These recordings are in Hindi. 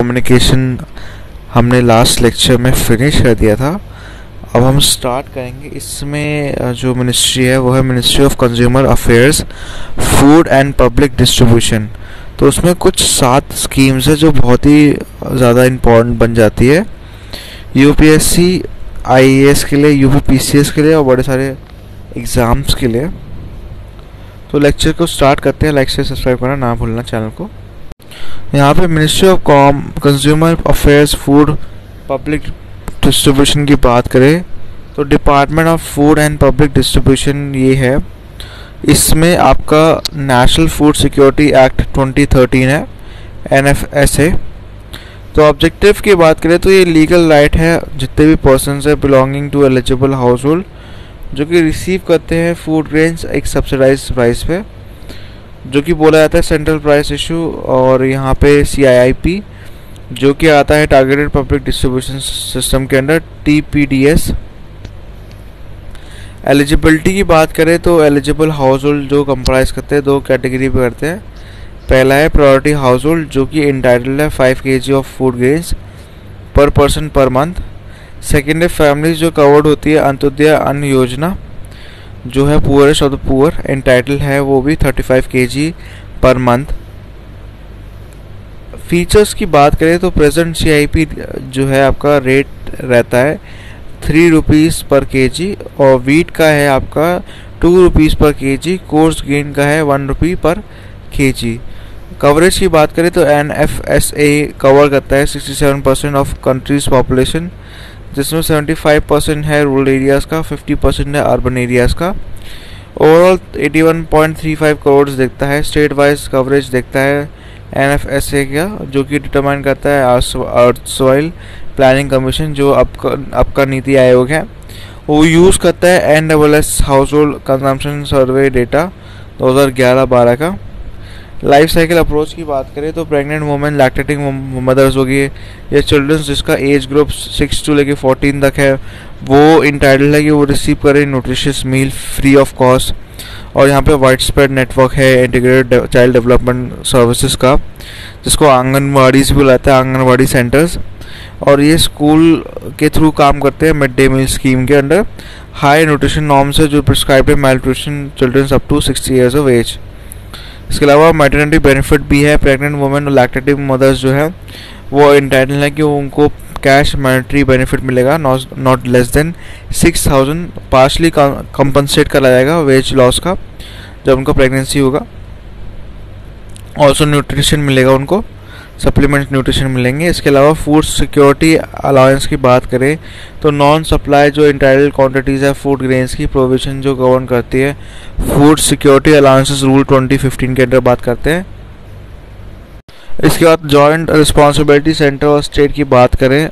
कम्युनिकेशन हमने लास्ट लेक्चर में फिनिश कर दिया था। अब हम स्टार्ट करेंगे। इसमें जो मिनिस्ट्री है वो है ministry of consumer affairs, food and public distribution. तो उसमें कुछ 7 स्कीम्स है जो बहुत ही ज़्यादा इम्पोर्टेंट बन जाती है यूपीएससी, आईएएस के लिए, यूपीपीसीएस के लिए और बड़े सारे एग्ज़ाम्स के लिए। तो लेक्चर को स्टार्ट करते हैं। लाइक से सब्सक्राइब करना ना भूलना चैनल को। यहाँ पे ministry of consumer affairs, food, public distribution की बात करें तो department of food and public distribution ये है। इसमें आपका नेशनल फूड सिक्योरिटी एक्ट 2013 है, NFSA। तो ऑब्जेक्टिव की बात करें तो ये लीगल राइट है जितने भी पर्सन्स है belonging to eligible house hold जो कि रिसीव करते हैं फूड ग्रेन्स एक सब्सिडाइज प्राइस पे, जो कि बोला जाता है सेंट्रल प्राइस इशू। और यहाँ पे CIIP जो कि आता है टारगेटेड पब्लिक डिस्ट्रीब्यूशन सिस्टम के अंडर, TPDS। एलिजिबिलिटी की बात करें तो एलिजिबल हाउस होल्ड जो कंप्राइज करते हैं 2 कैटेगरी पे करते हैं। पहला है प्रायोरिटी हाउस होल्ड जो कि इंटाइटल्ड है 5 kg of food grains per person per month. Second है फैमिलीज जो कवर्ड होती है अंत्योदय अन्न योजना जो है poorest of the poor, entitle है वो भी 35 kg पर मंथ। फीचर्स की बात करें तो प्रेजेंट CIP जो है आपका रेट रहता है 3 रुपीज़ पर kg और वीट का है आपका 2 रुपीज़ पर kg, कोर्स गेन का है 1 रुपी पर kg। कवरेज की बात करें तो NFSA कवर करता है 67% ऑफ कंट्रीज पॉपुलेशन, जिसमें 75% है रूरल एरियाज़ का, 50% है अर्बन एरियाज़ का। ओवरऑल 81.35 करोड़ देखता है। स्टेट वाइज कवरेज देखता है NFSA का, जो कि डिटरमाइन करता है अर्थ सॉइल प्लानिंग कमीशन जो आपका नीति आयोग है। वो यूज़ करता है NSS house hold consumption survey data 2011-12 का। लाइफ साइकिल अप्रोच की बात करें तो प्रेग्नेंट वुमेन, लैक्टेटिंग मदर्स होगी या चिल्ड्रंस जिसका एज ग्रुप 6 to 14 तक है, वो इंटाइटल्ड है कि वो रिसीव करें nutritious meal free of cost. और यहाँ पे वाइड स्प्रेड नेटवर्क है इंटीग्रेटेड चाइल्ड डेवलपमेंट सर्विसेज का, जिसको आंगनवाड़ी भी बुलाता है, आंगनवाड़ी सेंटर्स। और ये स्कूल के थ्रू काम करते हैं मिड डे मील स्कीम के अंडर। हाई न्यूट्रिशन नॉर्म्स है जो प्रिस्क्राइब्ड है male nutrition children's up to 60 years of age. इसके अलावा मैटरनिटी बेनिफिट भी है। प्रेग्नेंट वुमेन और लैक्टेटिव मदर्स जो है वो इंटाइटल है कि उनको कैश मॉनेटरी बेनिफिट मिलेगा not less than 6,000, partially compensate करा जाएगा वेज लॉस का जब उनका प्रेगनेंसी होगा। ऑल्सो न्यूट्रिशन मिलेगा उनको, सप्लीमेंट न्यूट्रिशन मिलेंगे। इसके अलावा फूड सिक्योरिटी अलाउंस की बात करें तो नॉन सप्लाई जो इंटाइटल क्वांटिटीज़ है फूड ग्रेन्स की प्रोविजन जो गवर्न करती है फूड सिक्योरिटी अलाउंसेस रूल 2015 के अंदर बात करते हैं। इसके बाद जॉइंट रिस्पॉन्सिबिलिटी सेंटर और स्टेट की बात करें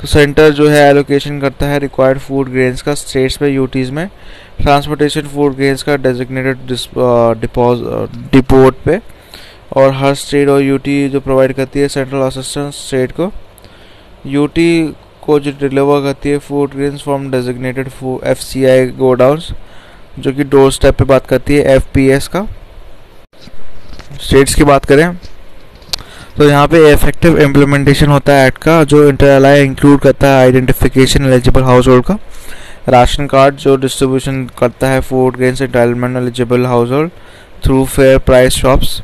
तो सेंटर जो है एलोकेशन करता है रिक्वायर्ड फूड ग्रेन्स का स्टेट्स पे, यूटीज़ में ट्रांसपोर्टेशन फूड ग्रेन्स का डेजिग्नेटेड डिपोट पे, और हर स्टेट और यूटी जो प्रोवाइड करती है सेंट्रल असिस्टेंस स्टेट को। यूटी को जो डिलीवर करती है food grains from designated FCI godowns, जो कि डोर स्टेप पे बात करती है FPS का। स्टेट्स की बात करें तो यहाँ पे इफेक्टिव इम्प्लीमेंटेशन होता है एक्ट का, जो इंटर इंक्लूड करता है आइडेंटिफिकेशन एलिजिबल हाउस होल्ड का, राशन कार्ड जो डिस्ट्रीब्यूशन करता है food grains entitlement eligible house hold through fair price shops,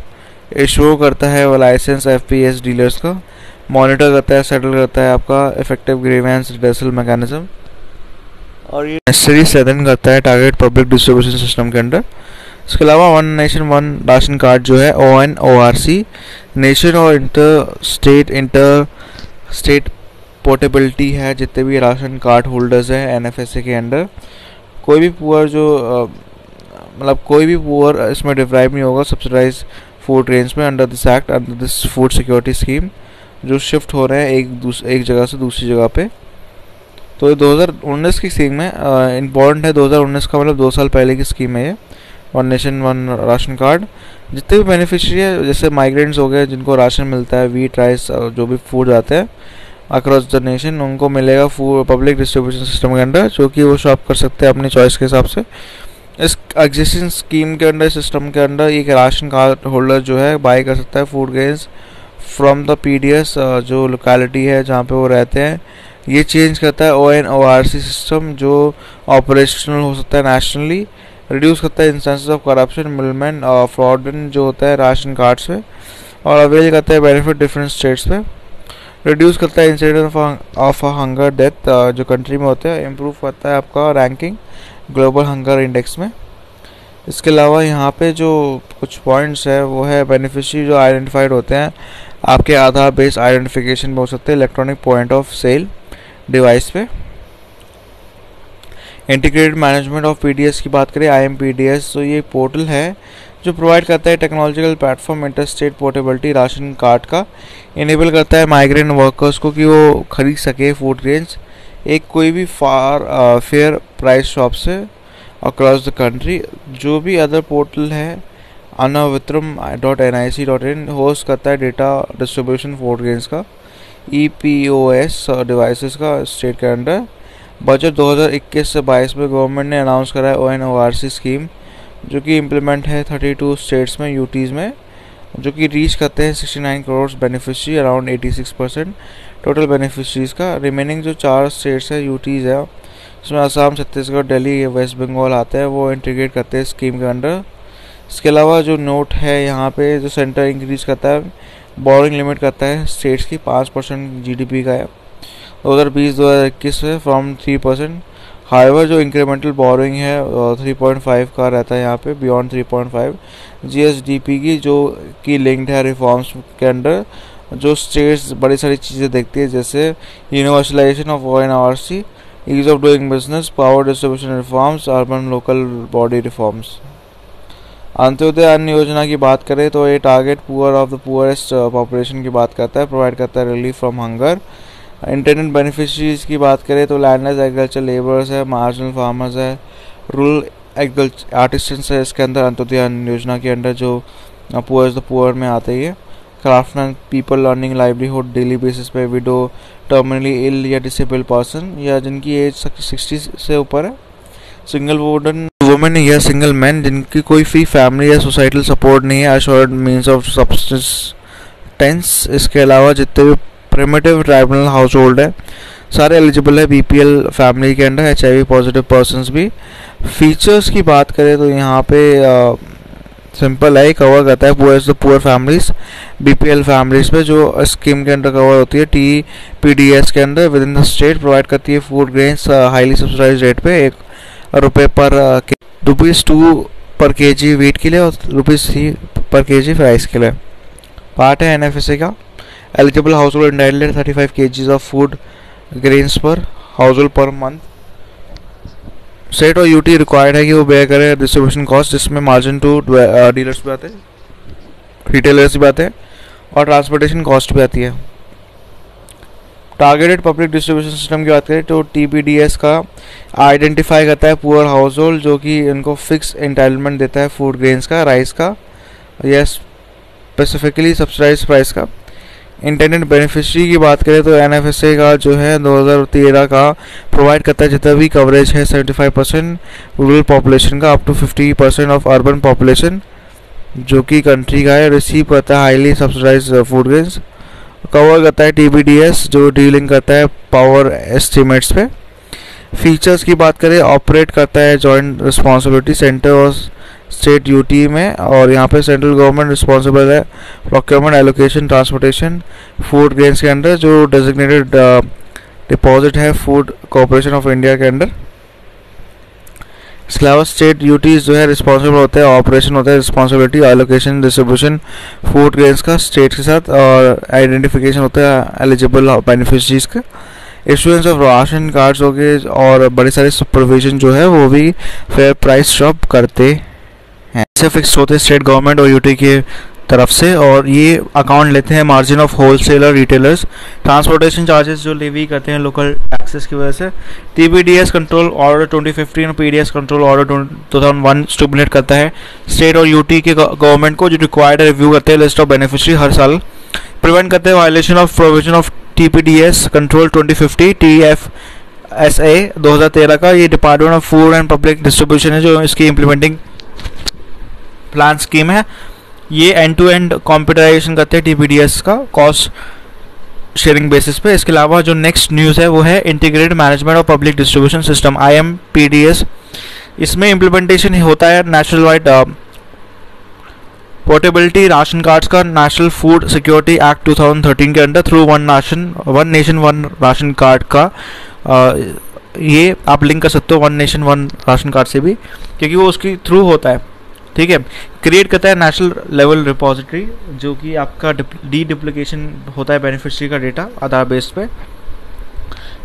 issue करता है वो लाइसेंस FPS डीलर्स का, मॉनिटर करता है, सेटल करता है आपका इफेक्टिव ग्रीवेंस रिडर्सल मैकेनिज्म, और ये नेसेसरी स्ट्रेंथन करता है टारगेट पब्लिक डिस्ट्रीब्यूशन सिस्टम के अंडर। इसके अलावा one nation one ration card जो है ONORC, नेशन और इंटर स्टेट पोर्टेबिलिटी है जितने भी राशन कार्ड होल्डर्स हैं NFSA के अंडर। कोई भी पुअर जो मतलब कोई भी पुअर इसमें डिप्राइव नहीं होगा सब्सिडाइज फूड रेंज में under this act, under this food security scheme, जो शिफ्ट हो रहे हैं एक जगह से दूसरी जगह पे। तो ये 2019 की स्कीम है, इम्पॉर्टेंट है 2019 का, मतलब 2 साल पहले की स्कीम है ये one nation one ration card. जितने भी बेनिफिशियरी है जैसे माइग्रेंट्स हो गए जिनको राशन मिलता है, वीट राइस जो भी फूड आते हैं अक्रॉस द नेशन, उनको मिलेगा फूड पब्लिक डिस्ट्रीब्यूशन सिस्टम के अंडर, जो कि वो शॉप कर सकते हैं अपनी चॉइस के हिसाब से। इस एग्जिस्टिंग स्कीम के अंडर सिस्टम के अंडर एक राशन कार्ड होल्डर जो है बाय कर सकता है food grains from the PDS जो लोकेलिटी है जहाँ पे वो रहते हैं। ये चेंज करता है ONORC सिस्टम जो ऑपरेशनल हो सकता है नेशनली। रिड्यूस करता है इंस्टेंसेस ऑफ करप्शन, मिलमैन और फ्रॉडन जो होता है राशन कार्ड्स पे, और अवेल करता है बेनिफिट डिफरेंट स्टेट्स पे। रिड्यूस करता है इंसिडेंट ऑफ हंगर डेथ जो कंट्री में होते हैं। इम्प्रूव करता है आपका रैंकिंग ग्लोबल हंगर इंडेक्स में। इसके अलावा यहाँ पे जो कुछ पॉइंट्स है वो है बेनिफिशियरी जो आइडेंटिफाइड होते हैं आपके आधार बेस्ड आइडेंटिफिकेशन में हो सकते हैं electronic point of sale device पे। इंटीग्रेटेड मैनेजमेंट ऑफ पीडीएस की बात करें, IMPDS, तो ये पोर्टल है जो प्रोवाइड करता है technological platform inter state portability ration card का। इनेबल करता है माइग्रेंट वर्कर्स को कि वो खरीद सके फूड ग्रेन्स एक कोई भी फेयर प्राइस शॉप से अक्रॉस द कंट्री। जो भी अदर पोर्टल है anavitram.nic.in होस्ट करता है डेटा डिस्ट्रीब्यूशन फूड ग्रेन्स का EPOS डिवाइसेस का स्टेट के अंडर। बजट 2021 से 22 में गवर्नमेंट ने अनाउंस करा है ONORC स्कीम जो कि इम्प्लीमेंट है 32 स्टेट्स में UTs में, जो कि रीच करते हैं 69 crore beneficiary, around 86% total beneficiaries का। रिमेनिंग जो 4 स्टेट्स है UTs है इसमें असम, छत्तीसगढ़, दिल्ली, वेस्ट बंगाल आते हैं, वो इंटीग्रेट करते हैं स्कीम के अंडर। इसके अलावा जो नोट है यहाँ पे जो सेंटर इंक्रीज करता है बोरिंग लिमिट करता है स्टेट्स की 5% GDP का है 2020-2021 से फ्रॉम 3%। हाइवर जो इंक्रीमेंटल बोरिंग है 3.5 का रहता है यहाँ पे बियॉन्ड 3.5। GSDP की जो की लिंक्ड है रिफॉर्म्स के अंडर जो स्टेट्स बड़ी सारी चीज़ें देखती है जैसे universalisation of ONORC, ease of doing business, power distribution reforms, urban local body reforms. Antyodaya Anna Yojana की बात करें तो ये target poor of the poorest population की बात करता है, प्रोवाइड करता है relief from hunger. Internet beneficiaries की बात करें तो लैंडलेस एग्रीकल्चर लेबर्स है, मार्जिनल फार्मर्स है, रूरल एग्रीकल्चर आर्टिस्टन्स है इसके अंदर अंत्योदय अन्न योजना के अंदर जो पुअर्स द पुअर में आते ही है। Craftsman people learning livelihood daily basis पे, विडो, टर्मिनली इल या डिसेबल पर्सन या जिनकी एज 60 से ऊपर है, सिंगल वुमेन या सिंगल मैन जिनकी कोई फ्री फैमिली या सोसाइटल सपोर्ट नहीं है, अश्योर्ड मीन्स ऑफ सब्सिस्टेंस। इसके अलावा जितने भी प्रिमिटिव ट्राइबल हाउस होल्ड है सारे एलिजिबल है BPL फैमिली के अंडर, HIV पॉजिटिव पर्सनस भी। फीचर्स की बात करें तो यहाँ पे सिंपल है, कवर करता है पुअर फैमिलीज BPL फैमिलीज पे जो स्कीम के अंडर कवर होती है TPDS के अंदर within the state. Provide करती है food grains highly subsidise rate पे ₹1 पर ₹2 पर kg वीट के लिए और ₹3 पर kg राइस के लिए। पार्ट है NFSA का। Eligible house hold entitled 35 kg of food grains per house hold per month. State और UT रिक्वायर्ड है कि वो बेयर करे डिस्ट्रीब्यूशन कॉस्ट जिसमें मार्जिन टू डीलर्स भी आते हैं, रिटेलर्स भी आते हैं और ट्रांसपोर्टेशन कॉस्ट भी आती है। टारगेटेड पब्लिक डिस्ट्रीब्यूशन सिस्टम की बात करें तो TPDS का आइडेंटिफाई करता है पुअर हाउस होल्ड जो कि इनको फिक्स एंटाइटलमेंट देता है फूड ग्रेन्स का, राइस का या स्पेसिफिकली सब्सिडाइज प्राइस का। इंटरनेट बेनिफिशरी की बात करें तो NFSA का जो है 2013 का प्रोवाइड करता है जितना भी कवरेज है 75% रूरल पॉपुलेशन का up to 50% of urban population जो कि कंट्री का है, रिसीव करता है highly subsidise food grains. Cover करता है TPDS जो डीलिंग करता है पावर एस्टिमेट्स पे। फीचर्स की बात करें ऑपरेट करता है जॉइंट रिस्पॉन्सिबिलिटी सेंटर और स्टेट UT में, और यहाँ पे सेंट्रल गवर्नमेंट रिस्पॉन्सिबल है procurement, allocation, transportation food grains के अंडर जो डेजिग्नेटेड डिपॉजिट है फूड कॉर्पोरेशन ऑफ इंडिया के अंडर। इसके अलावा स्टेट UTs जो है रिस्पॉन्सिबल होते हैं, ऑपरेशन होता है, responsibility, allocation, distribution food grains का स्टेट के साथ, और आइडेंटिफिकेशन होता है एलिजिबल बेनिफिशरीज का। इशुएंस ऑफ राशन कार्ड्स हो गए और बड़े सारे सुपरविजन जो है वो भी फेयर प्राइस शॉप करते हैं। ऐसे फिक्स होते हैं स्टेट गवर्नमेंट और UT के तरफ से, और ये अकाउंट लेते हैं margin of wholesaler retailers. Transportation charges जो लेवी करते हैं लोकल टैक्सेस की वजह से। TPDS कंट्रोल ऑर्डर 2015 और PDS कंट्रोल ऑर्डर 2001 स्टिमुलेट करता है स्टेट और UT के गवर्नमेंट को जो रिक्वायर्ड रिव्यू करते हैं लिस्ट ऑफ बेनिफिशरी हर साल। प्रिवेंट करते हैं violation of provision of TPDS control 2050 TFSA 2013 का। ये department of food and public distribution है जो इसकी इम्प्लीमेंटिंग प्लान स्कीम है। ये एंड टू एंड कंप्यूटराइजेशन करते हैं TPDS का कॉस्ट शेयरिंग बेसिस पे। इसके अलावा जो नेक्स्ट न्यूज़ है वो है इंटीग्रेटेड मैनेजमेंट और पब्लिक डिस्ट्रीब्यूशन सिस्टम IMPDS। इसमें इम्प्लीमेंटेशन होता है national wide portability ration cards का नेशनल फूड सिक्योरिटी एक्ट 2013 के under through one nation one ration card का। ये आप लिंक कर सकते हो one nation one ration card से भी, क्योंकि वो उसकी थ्रू होता है। ठीक है, क्रिएट करता है नेशनल लेवल रिपोजिटरी, जो कि आपका डुप्लीकेशन होता है बेनिफिशियरी का डेटा आधार बेस पे,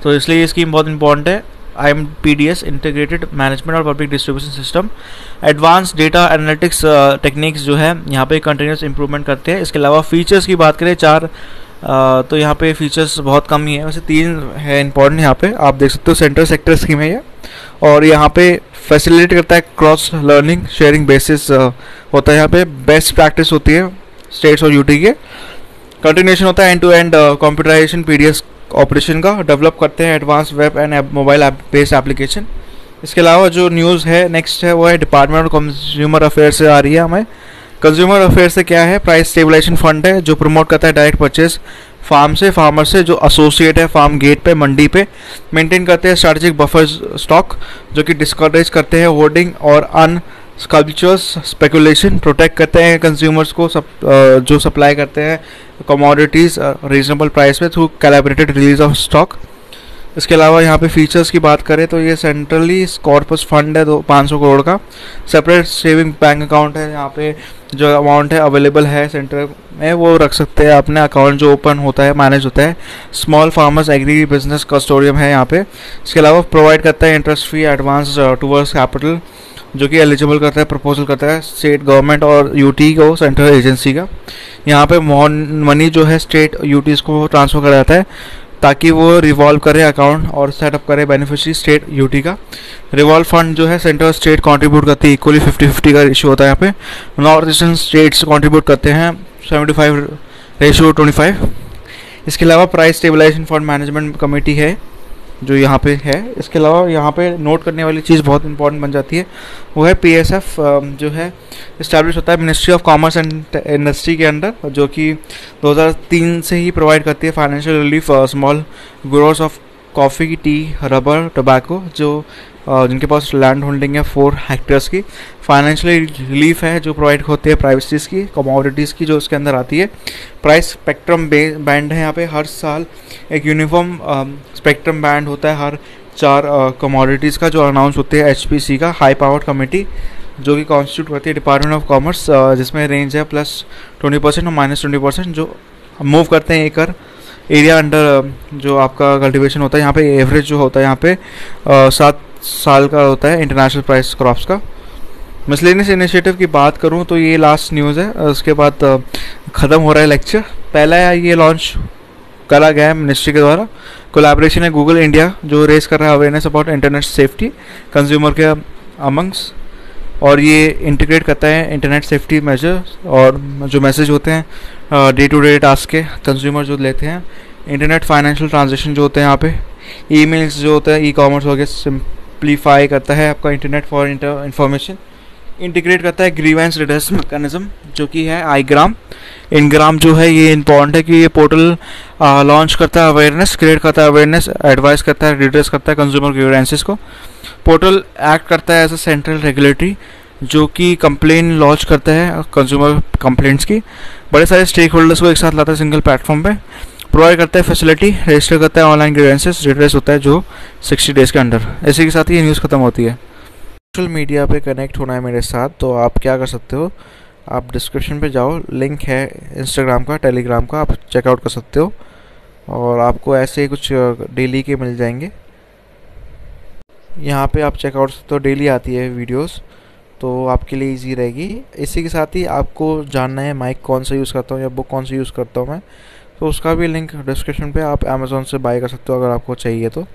तो इसलिए इसकी बहुत इंपॉर्टेंट है। IMPDS इंटीग्रेटेड मैनेजमेंट और public distribution system advance data analytics techniques जो है यहाँ पे कंटिन्यूस इंप्रूवमेंट करते हैं। इसके अलावा फीचर्स की बात करें 4, तो यहाँ पे फीचर्स बहुत कम ही है, वैसे 3 है इंपॉर्टेंट। यहाँ पे आप देख सकते हो सेंटर सेक्टर स्कीम है ये, और यहाँ पे फैसिलिटेट करता है क्रॉस लर्निंग शेयरिंग बेसिस होता है। यहाँ पे बेस्ट प्रैक्टिस होती है स्टेट्स और यूटी के। कंटिन्यूशन होता है end to end computerisation PDS operation का। डेवलप करते हैं advance web and mobile app based application. इसके अलावा जो न्यूज़ है नेक्स्ट है वो है डिपार्टमेंट ऑफ कंज्यूमर अफेयर से आ रही है हमें। कंज्यूमर अफेयर से क्या है, प्राइस स्टेबलाइजेशन फंड है जो प्रमोट करता है डायरेक्ट परचेज फार्मर से जो एसोसिएट है फार्म गेट पे मंडी पे। मेंटेन करते हैं स्ट्रैटेजिक बफर स्टॉक जो कि डिस्करेज करते हैं होर्डिंग और अनस्कल्पचर्स स्पेकुलेशन। प्रोटेक्ट करते हैं कंज्यूमर्स को जो सप्लाई करते हैं कमोडिटीज़ रीजनेबल प्राइस पे through calibrated release of stock. इसके अलावा यहाँ पे फीचर्स की बात करें तो ये सेंट्रली कॉर्पस फंड है 500 करोड़ का। सेपरेट सेविंग बैंक अकाउंट है, यहाँ पे जो अमाउंट है अवेलेबल है सेंटर में वो रख सकते हैं अपने अकाउंट जो ओपन होता है मैनेज होता है। स्मॉल फार्मर्स एग्री बिजनेस कस्टोडियम है यहाँ पे। इसके अलावा प्रोवाइड करता है interest free advance towards capital जो कि एलिजिबल करता है प्रपोजल करता है स्टेट गवर्नमेंट और यूटी को सेंट्रल एजेंसी का। यहाँ पे मनी जो है स्टेट यूटीज़ को ट्रांसफ़र करा जाता है ताकि वो रिवॉल्व करे अकाउंट और सेटअप करे बेनिफिशियरी स्टेट यूटी का। रिवॉल्व फंड जो है सेंट्रल स्टेट कंट्रीब्यूट करती है इक्वली 50-50 का रेशियो होता है यहाँ पे। नॉर्थ ईस्टर्न स्टेट्स कंट्रीब्यूट करते हैं 75:25। इसके अलावा price stabilisation fund management committee है जो यहाँ पे है। इसके अलावा यहाँ पे नोट करने वाली चीज़ बहुत इंपॉर्टेंट बन जाती है वो है PSF जो है इस्टेब्लिश होता है ministry of commerce and industry के अंडर, जो कि 2003 से ही प्रोवाइड करती है financial relief small growers of coffee, T, rubber, tobacco जो जिनके पास लैंड होल्डिंग है 4 हेक्टेयर्स की। फाइनेंशियल रिलीफ है जो प्रोवाइड होती है प्राइवेसीज की कमोडिटीज़ की जो उसके अंदर आती है। प्राइस स्पेक्ट्रम बैंड है यहाँ पे, हर साल एक यूनिफॉर्म स्पेक्ट्रम बैंड होता है हर 4 कमोडिटीज़ का जो अनाउंस होते हैं HPC का हाई पावर्ड कमेटी जो कि कॉन्स्टिट्यूट करती है डिपार्टमेंट ऑफ कॉमर्स, जिसमें रेंज है +20% और -20% जो मूव करते हैं एकड़ एरिया अंडर जो आपका कल्टीवेशन होता है। यहाँ पे एवरेज जो होता है यहाँ पे 7 साल का होता है इंटरनेशनल प्राइस क्रॉप्स का। मिसलेनियस इनिशिएटिव की बात करूँ तो ये लास्ट न्यूज़ है, उसके बाद ख़त्म हो रहा है लेक्चर। पहला ये लॉन्च करा गया है मिनिस्ट्री के द्वारा। कोलैबोरेशन है गूगल इंडिया जो रेस कर रहा है awareness about internet safety consumer के अमंग्स, और ये इंटीग्रेट करता है इंटरनेट सेफ्टी मेजर्स और जो मैसेज होते हैं डे टू डे टास्क के कंज्यूमर जो लेते हैं। इंटरनेट फाइनेंशियल ट्रांजेक्शन जो होते हैं यहाँ पे, ईमेल्स जो होता है ई-कॉमर्स हो गया, सिंप्लीफाई करता है आपका इंटरनेट फॉर इंफॉर्मेशन। इंटीग्रेट करता है ग्रीवेंस रिडेस मैकेनिज्म जो कि है iGram। इनग्राम जो है ये इंपॉर्टेंट है कि ये पोर्टल लॉन्च करता है अवेयरनेस, क्रिएट करता है अवेयरनेस, एडवाइस करता है, रिड्रेस करता है कंज्यूमर ग्रीवेंसेस को। पोर्टल एक्ट करता है एज अ सेंट्रल रेगुलेटरी जो कि कंप्लेन लॉन्च करता है कंज्यूमर कंप्लेंट्स की। बड़े सारे स्टेक होल्डर्स को एक साथ लाता है सिंगल प्लेटफॉर्म पे। प्रोवाइड करता है फैसिलिटी, रजिस्टर करता है ऑनलाइन ग्रीवेंसेस, रिड्रेस होता है जो 60 डेज़ के अंडर। इसी के साथ ही ये न्यूज़ खत्म होती है। सोशल मीडिया पे कनेक्ट होना है मेरे साथ तो आप क्या कर सकते हो, आप डिस्क्रिप्शन पे जाओ, लिंक है इंस्टाग्राम का, टेलीग्राम का, आप चेकआउट कर सकते हो और आपको ऐसे ही कुछ डेली के मिल जाएंगे। यहाँ पे आप चेकआउट सकते हो, डेली आती है वीडियोस तो आपके लिए इजी रहेगी। इसी के साथ ही आपको जानना है माइक कौन सा यूज़ करता हूँ या बुक कौन सी यूज़ करता हूँ मैं, तो उसका भी लिंक डिस्क्रिप्शन पे आप अमेज़ॉन से बाय कर सकते हो अगर आपको चाहिए तो।